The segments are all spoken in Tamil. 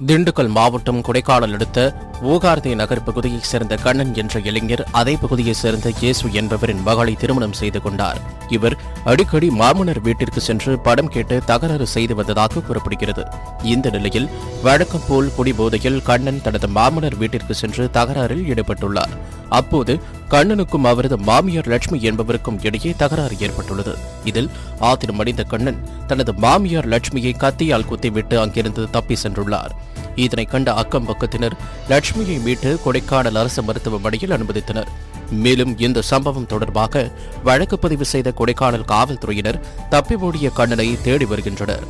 திண்டுக்கல் மாவட்டம் கொடைக்கானல் அடுத்த ஊகார்தே நகர் பகுதியைச் சேர்ந்த கண்ணன் என்ற இளைஞர் அதே பகுதியைச் சேர்ந்த இயேசு என்பவரின் மகளை திருமணம் செய்து கொண்டார். இவர் அடிக்கடி மாமனார் வீட்டிற்கு சென்று படம் கேட்டு தகராறு செய்து வந்ததாக கூறப்படுகிறது. இந்த நிலையில் வழக்கம் போல் குடிபோதையில் கண்ணன் தனது மாமனார் வீட்டிற்கு சென்று தகராறில் ஈடுபட்டுள்ளார். அப்போது கண்ணனுக்கும் அவரது மாமியார் லட்சுமி என்பவருக்கும் இடையே தகராறு ஏற்பட்டுள்ளது. இதில் ஆத்திரமடைந்த கண்ணன் தனது மாமியார் லட்சுமியை கத்தியால் குத்திவிட்டு அங்கிருந்து தப்பி சென்றுள்ளார். இதனை கண்ட அக்கம் பக்கத்தினர் லட்சுமியை மீட்டு கொடைக்கானல் அரசு மருத்துவமனையில் அனுமதித்தனர். மேலும் இந்த சம்பவம் தொடர்பாக வழக்கு பதிவு செய்த கொடைக்கானல் காவல்துறையினர் தப்பி ஓடிய கண்ணனை தேடி வருகின்றனர்.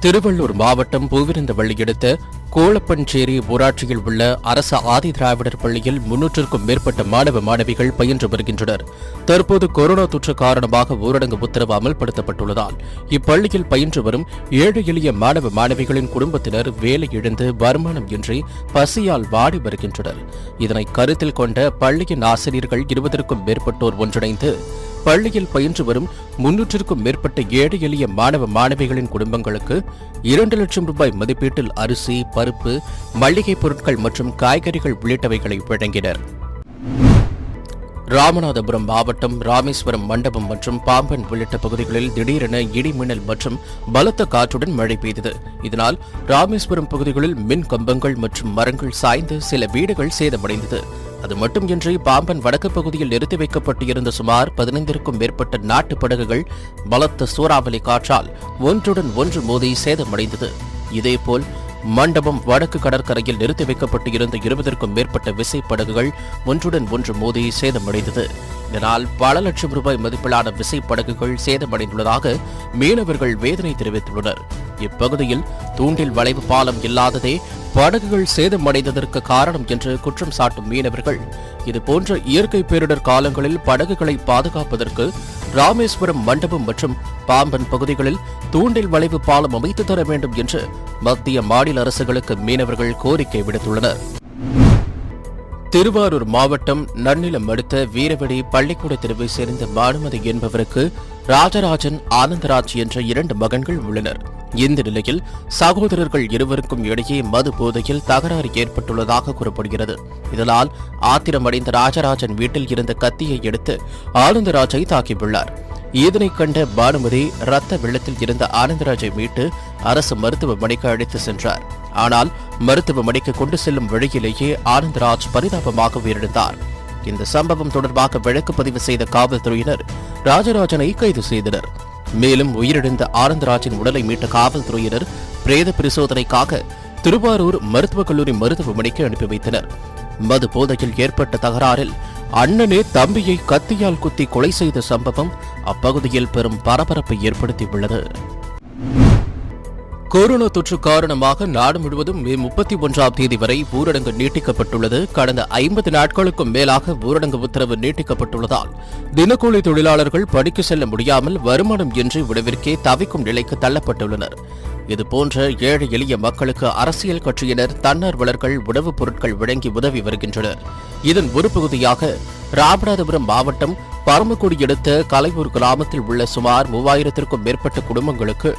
திருவள்ளூர் மாவட்டம் பூவிருந்தவள்ளி அடுத்த கோலப்பஞ்சேரி ஊராட்சியில் உள்ள அரசு ஆதி திராவிடர் பள்ளியில் 300க்கும் மேற்பட்ட மாணவ மாணவிகள் பயின்று வருகின்றனர். தற்போது கொரோனா தொற்று காரணமாக ஊரடங்கு உத்தரவு அமல்படுத்தப்பட்டுள்ளதால் இப்பள்ளியில் பயின்று வரும் ஏழை எளிய மாணவ மாணவிகளின் குடும்பத்தினர் வேலை இழந்து வருமானம் இன்றி பசியால் வாடி வருகின்றனர். இதனை கருத்தில் கொண்ட பள்ளியின் ஆசிரியர்கள் 20க்கும் மேற்பட்டோர் ஒன்றிணைந்து பள்ளியில் பயின்று வரும் 300க்கும் மேற்பட்ட ஏழை எளிய மாணவ மாணவிகளின் குடும்பங்களுக்கு 2 லட்சம் ரூபாய் மதிப்பீட்டில் அரிசி, பருப்பு, மளிகைப் பொருட்கள் மற்றும் காய்கறிகள் உள்ளிட்டவைகளை வழங்கினர். ராமநாதபுரம் மாவட்டம் ராமேஸ்வரம் மண்டபம் மற்றும் பாம்பன் உள்ளிட்ட பகுதிகளில் திடீரென இடி மின்னல் மற்றும் பலத்த காற்றுடன் மழை பெய்தது. இதனால் ராமேஸ்வரம் பகுதிகளில் மின் கம்பங்கள் மற்றும் மரங்கள் சாய்ந்து சில வீடுகள் சேதமடைந்தது. அது மட்டுமின்றி பாம்பன் வடக்கு பகுதியில் நிறுத்தி வைக்கப்பட்டிருந்த சுமார் 15க்கும் மேற்பட்ட நாட்டு படகுகள் பலத்த சூறாவளி காற்றால் ஒன்றுடன் ஒன்று மோதி சேதமடைந்தது. இதேபோல் மண்டபம் வடக்கு கடற்கரையில் நிறுத்தி வைக்கப்பட்டிருந்த 20க்கும் மேற்பட்ட விசைப்படகுகள் ஒன்றுடன் ஒன்று மோதி சேதமடைந்தது. இதனால் பல லட்சம் ரூபாய் மதிப்பிலான விசைப்படகுகள் சேதமடைந்துள்ளதாக மீனவர்கள் வேதனை தெரிவித்துள்ளனர். இப்பகுதியில் தூண்டில் வளைவு பாலம் இல்லாததே படகுகள் சேதமடைந்ததற்கு காரணம் என்று குற்றம் சாட்டும் மீனவர்கள் இதுபோன்ற இயற்கை பேரிடர் காலங்களில் படகுகளை பாதுகாப்பதற்கு ராமேஸ்வரம் மண்டபம் மற்றும் பாம்பன் பகுதிகளில் தூண்டில் வளைவு பாலம் அமைத்து தர வேண்டும் என்று மத்திய மாநில அரசுகளுக்கு மீனவர்கள் கோரிக்கை விடுத்துள்ளனர். திருவாரூர் மாவட்டம் நன்னிலம் அடுத்த வீரவெடி பள்ளிக்கூட தெருவை சேர்ந்த பானுமதி என்பவருக்கு ராஜராஜன், ஆனந்தராஜ் என்ற 2 மகன்கள் உள்ளனர். இந்த நிலையில் சகோதரர்கள் இருவருக்கும் இடையே மது போதையில் தகராறு ஏற்பட்டுள்ளதாக கூறப்படுகிறது. இதனால் ஆத்திரமடைந்த ராஜராஜன் வீட்டில் இருந்த கத்தியை எடுத்து ஆனந்தராஜை தாக்கியுள்ளார். இதனை கண்ட பானுமதி ரத்த வெள்ளத்தில் இருந்த ஆனந்தராஜை மீட்டு அரசு மருத்துவமனைக்கு அழைத்து சென்றார். ஆனால் மருத்துவமனைக்கு கொண்டு செல்லும் வழியிலேயே ஆனந்தராஜ் பரிதாபமாக உயிரிழந்தார். இந்த சம்பவம் தொடர்பாக வழக்கு பதிவு செய்த காவல்துறையினர் ராஜராஜனை கைது செய்தனர். மேலும் உயிரிழந்த ஆனந்தராஜின் உடலை மீட்ட காவல்துறையினர் பிரேத பரிசோதனைக்காக திருவாரூர் மருத்துவக் கல்லூரி மருத்துவமனைக்கு அனுப்பி வைத்தனர். மது போதையில் ஏற்பட்ட தகராறில் அண்ணனே தம்பியை கத்தியால் குத்தி கொலை செய்த சம்பவம் அப்பகுதியில் பெரும் பரபரப்பை ஏற்படுத்தியுள்ளது. கொரோனா தொற்று காரணமாக நாடு முழுவதும் மே 31ஆம் தேதி வரை ஊரடங்கு நீட்டிக்கப்பட்டுள்ளது. கடந்த 50 நாட்களுக்கும் மேலாக ஊரடங்கு உத்தரவு நீட்டிக்கப்பட்டுள்ளதால் தினக்கூலி தொழிலாளர்கள் பணிக்கு செல்ல முடியாமல் வருமானம் இன்றி விடுவிற்கே தவிக்கும் நிலைக்கு தள்ளப்பட்டுள்ளனர். இதுபோன்ற ஏழை எளிய மக்களுக்கு அரசியல் கட்சியினர், தன்னார்வலர்கள் உணவுப் பொருட்கள் வழங்கி உதவி வருகின்றனர். இதன் ஒரு பகுதியாக ராமநாதபுரம் மாவட்டம் பரமக்குடி அடுத்த கலையூர் கிராமத்தில் உள்ள சுமார் 3000க்கும் மேற்பட்ட குடும்பங்களுக்கு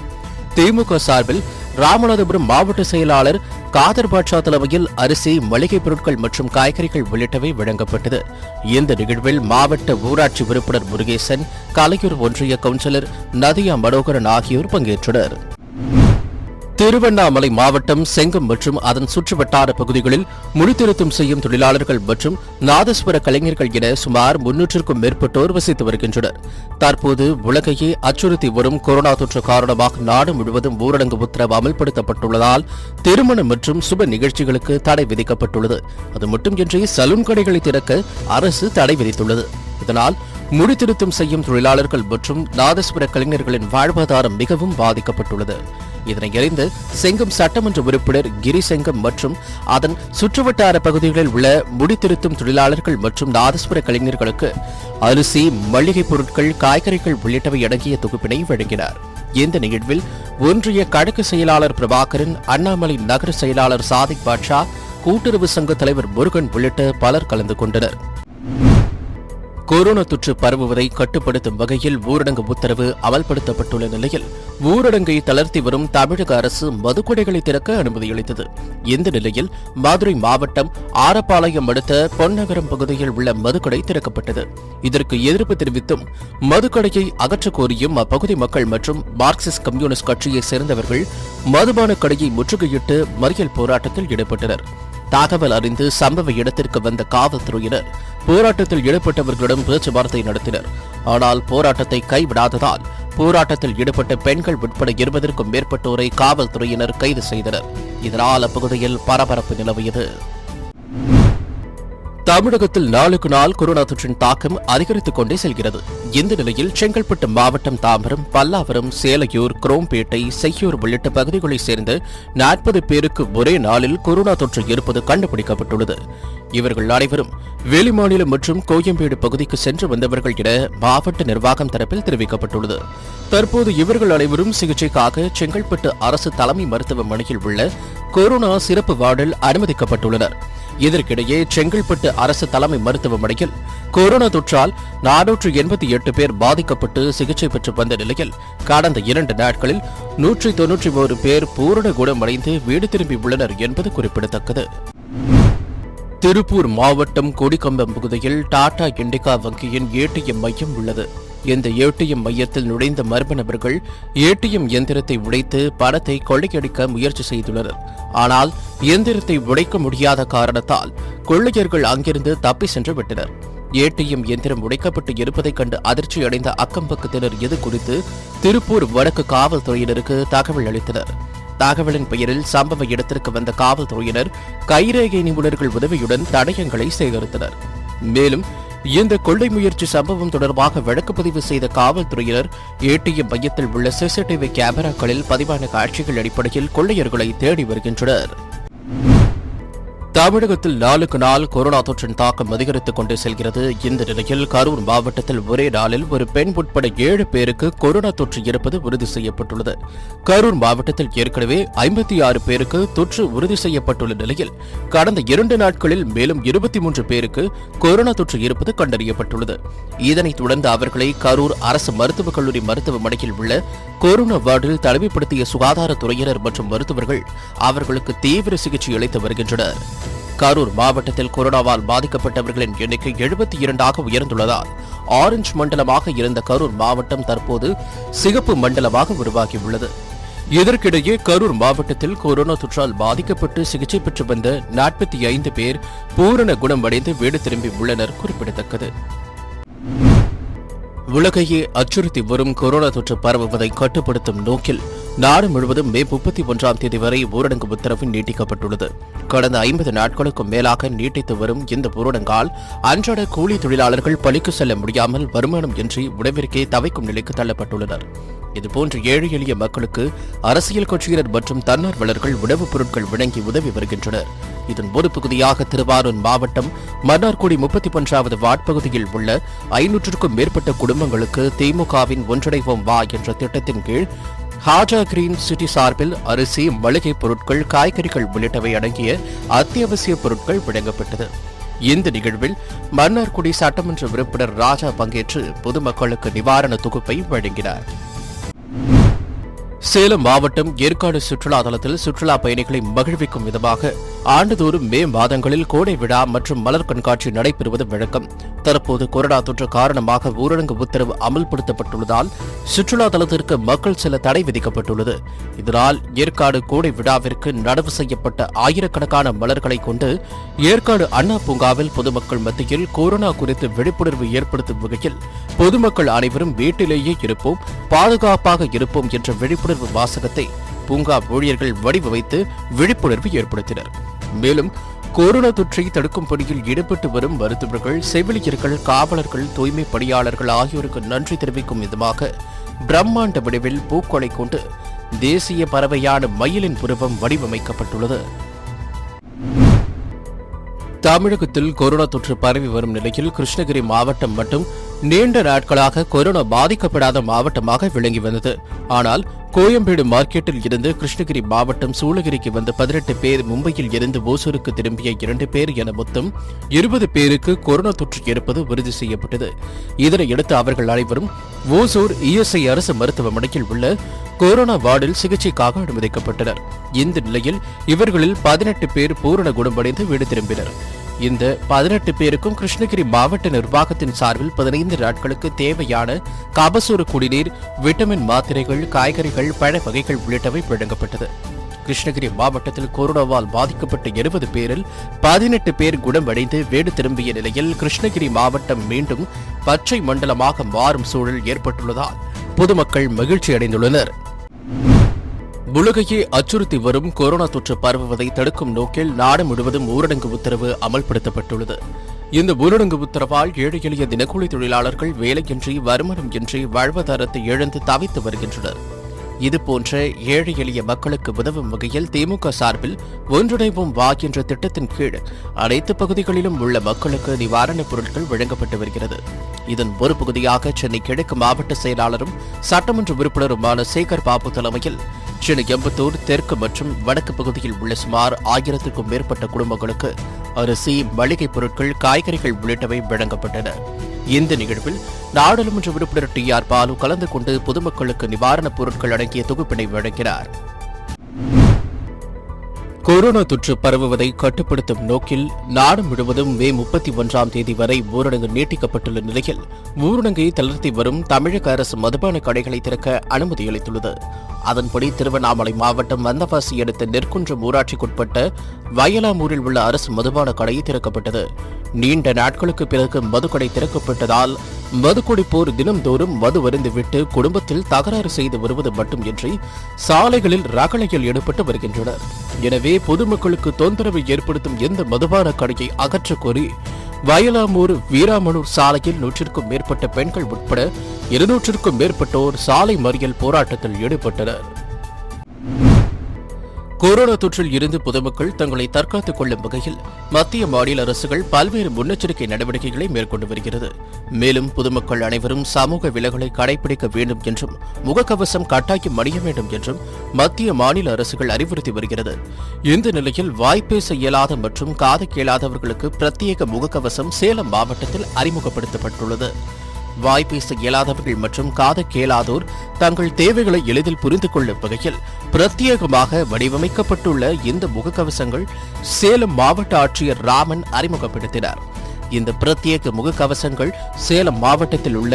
திமுக சார்பில் ராமநாதபுரம் மாவட்ட செயலாளர் காதர் பாட்ஷா தலைமையில் அரிசி, மளிகைப் பொருட்கள் மற்றும் காய்கறிகள் உள்ளிட்டவை வழங்கப்பட்டது. இந்த நிகழ்வில் மாவட்ட ஊராட்சி உறுப்பினர் முருகேசன், கலையூர் ஒன்றிய கவுன்சிலர் நதியா மனோகரன் ஆகியோர் பங்கேற்றனர். திருவண்ணாமலை மாவட்டம் செங்கம் மற்றும் அதன் சுற்றுவட்டார பகுதிகளில் முடித்திருத்தம் செய்யும் தொழிலாளர்கள் மற்றும் நாதஸ்வர கலைஞர்கள் என சுமார் 300க்கும் மேற்பட்டோர் வசித்து வருகின்றனர். தற்போது உலகையே அச்சுறுத்தி வரும் கொரோனா தொற்று காரணமாக நாடு முழுவதும் ஊரடங்கு உத்தரவு அமல்படுத்தப்பட்டுள்ளதால் திருமணம் மற்றும் சுப நிகழ்ச்சிகளுக்கு தடை விதிக்கப்பட்டுள்ளது. அது மட்டுமின்றி சலூன் கடைகளை திறக்க அரசு தடை விதித்துள்ளது. இதனால் முடித்திருத்தம் செய்யும் தொழிலாளர்கள் மற்றும் நாதஸ்வர கலைஞர்களின் வாழ்வாதாரம் மிகவும் பாதிக்கப்பட்டுள்ளது. இதனை அறிந்து செங்கம் சட்டமன்ற உறுப்பினர் கிரி செங்கம் மற்றும் அதன் சுற்றுவட்டார பகுதிகளில் உள்ள முடித்திருத்தும் தொழிலாளர்கள் மற்றும் நாதஸ்வர கலைஞர்களுக்கு அரிசி, மளிகைப் பொருட்கள், காய்கறிகள் உள்ளிட்டவை அடங்கிய தொகுப்பினை வழங்கினார். இந்த நிகழ்வில் ஒன்றிய கழக செயலாளர் பிரபாகரன், அண்ணாமலை நகர செயலாளர் சாதிக் பாட்ஷா, கூட்டுறவு சங்க தலைவர் முருகன் உள்ளிட்ட பலர் கலந்து கொண்டனர். கொரோனா தொற்று பரவுவதை கட்டுப்படுத்தும் வகையில் ஊரடங்கு உத்தரவு அமல்படுத்தப்பட்டுள்ள நிலையில் ஊரடங்கை தளர்த்தி வரும் தமிழக அரசு மதுக்கடைகளை திறக்க அனுமதி அளித்தது. இந்த நிலையில் மதுரை மாவட்டம் ஆரப்பாளையம் அடுத்த பொன்னகரம் பகுதியில் உள்ள மதுக்கடை திறக்கப்பட்டது. இதற்கு எதிர்ப்பு தெரிவித்தும் மதுக்கடையை அகற்றக் கோரியும் அப்பகுதி மக்கள் மற்றும் மார்க்சிஸ்ட் கம்யூனிஸ்ட் கட்சியைச் சேர்ந்தவர்கள் மதுபான கடையை முற்றுகையிட்டு மறியல் போராட்டத்தில் ஈடுபட்டனர். தகவல் அறிந்து சம்பவ இடத்திற்கு வந்த காவல்துறையினர் போராட்டத்தில் ஈடுபட்டவர்களிடம் பேச்சுவார்த்தை நடத்தினர். ஆனால் போராட்டத்தை கைவிடாததால் போராட்டத்தில் ஈடுபட்ட பெண்கள் உட்பட 20க்கும் மேற்பட்டோரை காவல்துறையினர் கைது செய்தனர். இதனால் அப்பகுதியில் பரபரப்பு நிலவியது. தமிழகத்தில் நாளுக்கு நாள் கொரோனா தொற்றின் தாக்கம் அதிகரித்துக் கொண்டே செல்கிறது. இந்த நிலையில் செங்கல்பட்டு மாவட்டம் தாம்பரம், பல்லாவரம், சேலையூர், குரோம்பேட்டை, செய்யூர் உள்ளிட்ட பகுதிகளைச் சேர்ந்த 40 பேருக்கு ஒரே நாளில் கொரோனா தொற்று இருப்பது கண்டுபிடிக்கப்பட்டுள்ளது. இவர்கள் அனைவரும் வெளிமாநிலம் மற்றும் கோயம்பேடு பகுதிக்கு சென்று வந்தவர்கள் என மாவட்ட நிர்வாகம் தரப்பில் தெரிவிக்கப்பட்டுள்ளது. தற்போது இவர்கள் அனைவரும் சிகிச்சைக்காக செங்கல்பட்டு அரசு தலைமை மருத்துவமனையில் உள்ள கொரோனா சிறப்பு வார்டில் அனுமதிக்கப்பட்டுள்ளனர். இதற்கிடையே செங்கல்பட்டு அரசு தலைமை மருத்துவமனையில் கொரோனா தொற்றால் 488 பேர் பாதிக்கப்பட்டு சிகிச்சை பெற்று வந்த நிலையில் கடந்த 2 நாட்களில் 191 பேர் பூரண குணமடைந்து வீடு திரும்பியுள்ளனர் என்பது குறிப்பிடத்தக்கது. திருப்பூர் மாவட்டம் கொடிக்கம்பம் பகுதியில் டாடா இண்டிகா வங்கியின் ஏடிஎம் மையம் உள்ளது. இந்த ஏடிஎம் மையத்தில் நுழைந்த மர்ம நபர்கள் ஏடிஎம் எந்திரத்தை உடைத்து பணத்தை கொள்ளையடிக்க முயற்சி செய்துள்ளனர். ஆனால் எந்திரத்தை உடைக்க முடியாத காரணத்தால் கொள்ளையர்கள் அங்கிருந்து தப்பி சென்று விட்டனர். ஏடிஎம் எந்திரம் உடைக்கப்பட்டு இருப்பதைக் கண்டு அதிர்ச்சியடைந்த அக்கம்பக்கத்தினர் இது குறித்து திருப்பூர் வடக்கு காவல்துறையினருக்கு தகவல் அளித்தனர். தகவலின் பெயரில் சம்பவ இடத்திற்கு வந்த காவல்துறையினர் கைரேகை நிபுணர்கள் உதவியுடன் தடயங்களை சேகரித்தனர். மேலும் இந்த கொள்ளை முயற்சி சம்பவம் தொடர்பாக வழக்கு பதிவு செய்த காவல்துறையினர் ஏடிஎம் மையத்தில் உள்ள சிசிடிவி கேமராக்களில் பதிவான காட்சிகள் அடிப்படையில் கொள்ளையர்களை தேடி வருகின்றனர். தமிழகத்தில் நாளுக்கு நாள் கொரோனா தொற்றின் தாக்கம் அதிகரித்துக் கொண்டே செல்கிறது. இந்த நிலையில் கரூர் மாவட்டத்தில் ஒரே நாளில் ஒரு பெண் உட்பட 7 பேருக்கு கொரோனா தொற்று இருப்பது உறுதி செய்யப்பட்டுள்ளது. கரூர் மாவட்டத்தில் ஏற்கனவே 56 பேருக்கு தொற்று உறுதி செய்யப்பட்டுள்ள நிலையில் கடந்த 2 நாட்களில் மேலும் 23 பேருக்கு கொரோனா தொற்று இருப்பது கண்டறியப்பட்டுள்ளது. இதனைத் தொடர்ந்து அவர்களை கரூர் அரசு மருத்துவக் கல்லூரி மருத்துவமனையில் உள்ள கொரோனா வார்டில் தனிமைப்படுத்திய சுகாதாரத்துறையினர் மற்றும் மருத்துவர்கள் அவர்களுக்கு தீவிர சிகிச்சை அளித்து வருகின்றனர். கரூர் மாவட்டத்தில் கொரோனாவால் பாதிக்கப்பட்டவர்களின் எண்ணிக்கை 72ஆக உயர்ந்துள்ளதால் ஆரஞ்சு மண்டலமாக இருந்த கரூர் மாவட்டம் தற்போது சிகப்பு மண்டலமாக உருவாகியுள்ளது. இதற்கிடையே கரூர் மாவட்டத்தில் கொரோனா தொற்றால் பாதிக்கப்பட்டு சிகிச்சை பெற்று வந்த 45 பேர் பூரண குணமடைந்து வீடு திரும்பி உள்ளனர் குறிப்பிடத்தக்கது. உலகையே அச்சுறுத்தி வரும் கொரோனா தொற்று பரவுவதை கட்டுப்படுத்தும் நோக்கில் நாடு முழுவதும் மே 31ஆம் தேதி வரை ஊரடங்கு உத்தரவு நீட்டிக்கப்பட்டுள்ளது. கடந்த 50 நாட்களுக்கும் மேலாக நீட்டித்து வரும் இந்த ஊரடங்கால் அன்றாட கூலி தொழிலாளர்கள் பணிக்கு செல்ல முடியாமல் வருமானம் இன்றி உணவிற்கே தவிக்கும் நிலைக்கு தள்ளப்பட்டுள்ளனர். இதுபோன்ற ஏழை எளிய மக்களுக்கு அரசியல் கட்சியினர் மற்றும் தன்னார்வலர்கள் உணவுப் பொருட்கள் வழங்கி உதவி வருகின்றனர். இதன் ஒரு பகுதியாக திருவாரூர் மாவட்டம் மன்னார்குடி 31வது வார்டு பகுதியில் உள்ள 500க்கும் மேற்பட்ட குடும்பங்களுக்கு திமுகவின் ஒன்றிணைவோம் வா என்ற திட்டத்தின் கீழ் ஹாஜா கிரீன் சிட்டி சார்பில் அரிசி, மளிகை பொருட்கள், காய்கறிகள் உள்ளிட்டவை அடங்கிய அத்தியாவசிய பொருட்கள் வழங்கப்பட்டது. இந்த நிகழ்வில் மன்னார்குடி சட்டமன்ற உறுப்பினர் ராஜா பங்கேற்று பொதுமக்களுக்கு நிவாரண தொகுப்பை வழங்கினார். சேலம் மாவட்டம் ஏற்காடு சுற்றுலா தலத்தில் சுற்றுலா பயணிகளை மகிழ்விக்கும் விதமாக ஆண்டுதோறும் மே மாதங்களில் கோடை விழா மற்றும் மலர் கண்காட்சி நடைபெறுவது வழக்கம். தற்போது கொரோனா தொற்று காரணமாக ஊரடங்கு உத்தரவு அமல்படுத்தப்பட்டுள்ளதால் சுற்றுலா தலத்திற்கு மக்கள் செல்ல தடை விதிக்கப்பட்டுள்ளது. இதனால் ஏற்காடு கோடை விழாவிற்கு நடவு செய்யப்பட்ட ஆயிரக்கணக்கான மலர்களை கொண்டு ஏற்காடு அண்ணா பூங்காவில் பொதுமக்கள் மத்தியில் கொரோனா குறித்து விழிப்புணர்வு ஏற்படுத்தும் வகையில் பொதுமக்கள் அனைவரும் வீட்டிலேயே இருப்போம், பாதுகாப்பாக இருப்போம் என்ற விழிப்புணர்வு வாசகத்தை பூங்கா ஊழியர்கள் வடிவமைத்து விழிப்புணர்வு ஏற்படுத்தினர். மேலும் கொரோனா தொற்றை தடுக்கும் பணியில் ஈடுபட்டு வரும் மருத்துவர்கள், செவிலியர்கள், காவலர்கள், தூய்மை பணியாளர்கள் ஆகியோருக்கு நன்றி தெரிவிக்கும் விதமாக பிரம்மாண்ட வடிவில் பூக்களை கொண்டு தேசிய பறவையான மயிலின் உருவம் வடிவமைக்கப்பட்டுள்ளது. தமிழகத்தில் கொரோனா தொற்று பரவி வரும் நிலையில் கிருஷ்ணகிரி மாவட்டம் மற்றும் நீண்ட நாட்களாக கொரோனா பாதிக்கப்படாத மாவட்டமாக விளங்கி வந்தது. ஆனால் கோயம்பேடு மார்க்கெட்டில் இருந்து கிருஷ்ணகிரி மாவட்டம் சூளகிரிக்கு வந்த 18 பேர், மும்பையில் இருந்து ஓசூருக்கு திரும்பிய 2 பேர் என மொத்தம் 20 பேருக்கு கொரோனா தொற்று இருப்பது உறுதி செய்யப்பட்டது. இதனையடுத்து அவர்கள் அனைவரும் ஓசூர் இஎஸ்ஐ அரசு மருத்துவமனையில் உள்ள கொரோனா வார்டில் சிகிச்சைக்காக அனுமதிக்கப்பட்டனர். இந்த நிலையில் இவர்களில் 18 பேர் பூரண குணமடைந்து வீடு திரும்பினர். இந்த 18 பேருக்கும் கிருஷ்ணகிரி மாவட்ட நிர்வாகத்தின் சார்பில் 15 நாட்களுக்கு தேவையான கபசுர குடிநீர், விட்டமின் மாத்திரைகள், காய்கறிகள், பழ வகைகள் உள்ளிட்டவை வழங்கப்பட்டது. கிருஷ்ணகிரி மாவட்டத்தில் கொரோனாவால் பாதிக்கப்பட்ட 20 பேரில் 18 பேர் குணமடைந்து வீடு திரும்பிய நிலையில் கிருஷ்ணகிரி மாவட்டம் மீண்டும் பச்சை மண்டலமாக மாறும் சூழல் ஏற்பட்டுள்ளதால் பொதுமக்கள் மகிழ்ச்சி அடைந்துள்ளனர். உலகையே அச்சுறுத்தி வரும் கொரோனா தொற்று பரவுவதை தடுக்கும் நோக்கில் நாடு முழுவதும் ஊரடங்கு உத்தரவு அமல்படுத்தப்பட்டுள்ளது. இந்த ஊரடங்கு உத்தரவால் ஏழை எளிய தினக்கூலி தொழிலாளர்கள் வேலையின்றி, வருமானம் இன்றி வாழ்வாதாரத்தை இழந்து தவித்து வருகின்றனர். இதுபோன்ற ஏழை எளிய மக்களுக்கு உதவும் வகையில் திமுக சார்பில் ஒன்றிணைவோம் வா என்ற திட்டத்தின் கீழ் அனைத்து பகுதிகளிலும் உள்ள மக்களுக்கு நிவாரணப் பொருட்கள் வழங்கப்பட்டு வருகிறது. இதன் ஒரு பகுதியாக சென்னை கிழக்கு மாவட்ட செயலாளரும் சட்டமன்ற உறுப்பினருமான சேகர் பாபு தலைமையில் சென்னை எம்பத்தூர் தெற்கு மற்றும் வடக்கு பகுதியில் உள்ள சுமார் 1000க்கும் மேற்பட்ட குடும்பங்களுக்கு அரிசி, மளிகைப் பொருட்கள், காய்கறிகள் உள்ளிட்டவை வழங்கப்பட்டன. இந்த நிகழ்வில் நாடாளுமன்ற உறுப்பினர் TR பாலு கலந்து கொண்டு பொதுமக்களுக்கு நிவாரணப் பொருட்கள் அடங்கிய தொகுப்பினை வழங்கினார். கொரோனா தொற்று பரவுவதை கட்டுப்படுத்தும் நோக்கில் நாடு முழுவதும் மே 31ஆம் தேதி வரை ஊரடங்கு நீட்டிக்கப்பட்டுள்ள நிலையில் ஊரடங்கை தளர்த்தி வரும் தமிழக அரசு மதுபான கடைகளை திறக்க அனுமதி அளித்துள்ளது. அதன்படி திருவண்ணாமலை மாவட்டம் வந்தவாசி அடுத்த நெற்குன்றம் ஊராட்சிக்குட்பட்ட வயலாமூரில் உள்ள அரசு மதுபான கடை திறக்கப்பட்டது. நீண்ட நாட்களுக்கு பிறகு மதுக்கடை திறக்கப்பட்டதால் மது குடிப்போர் தினம்தோறும் மது வருந்துவிட்டு குடும்பத்தில் தகராறு செய்து வருவது மட்டுமின்றி சாலைகளில் ரகளையில் ஈடுபட்டு வருகின்றனர். எனவே பொதுமக்களுக்கு தொந்தரவை ஏற்படுத்தும் எந்த மதுபான கடையை அகற்றக் கோரி வயலாமூர் வீராமனூர் சாலையில் 100க்கும் மேற்பட்ட பெண்கள் உட்பட 200க்கும் மேற்பட்டோர் சாலை மறியல் போராட்டத்தில் ஈடுபட்டனர். கொரோனா தொற்றில் இருந்து பொதுமக்கள் தங்களை தற்காத்துக் கொள்ளும் வகையில் மத்திய, மாநில அரசுகள் பல்வேறு முன்னெச்சரிக்கை நடவடிக்கைகளை மேற்கொண்டு வருகிறது. மேலும் பொதுமக்கள் அனைவரும் சமூக விலகலை கடைபிடிக்க வேண்டும் என்றும் முகக்கவசம் கட்டாயம் அணிய வேண்டும் என்றும் மத்திய, மாநில அரசுகள் அறிவுறுத்தி வருகிறது. இந்த நிலையில் வாய்ப்பேச இயலாத மற்றும் காது கேளாதவர்களுக்கு பிரத்யேக முகக்கவசம் சேலம் மாவட்டத்தில் அறிமுகப்படுத்தப்பட்டுள்ளது. வாய்ப்பேச இயலாதவர்கள் மற்றும் காது கேளாதோர் தங்கள் தேவைகளை எளிதில் புரிந்து கொள்ளும் வகையில் பிரத்யேகமாக வடிவமைக்கப்பட்டுள்ள இந்த முகக்கவசங்கள் சேலம் மாவட்ட ஆட்சியர் ராமன் அறிமுகப்படுத்தினார். இந்த பிரத்யேக முகக்கவசங்கள் சேலம் மாவட்டத்தில் உள்ள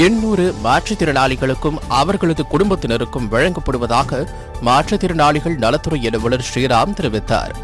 800 மாற்றுத்திறனாளிகளுக்கும் அவர்களது குடும்பத்தினருக்கும் வழங்கப்படுவதாக மாற்றுத்திறனாளிகள் நலத்துறை அலுவலர் ஸ்ரீராம் தெரிவித்தார்.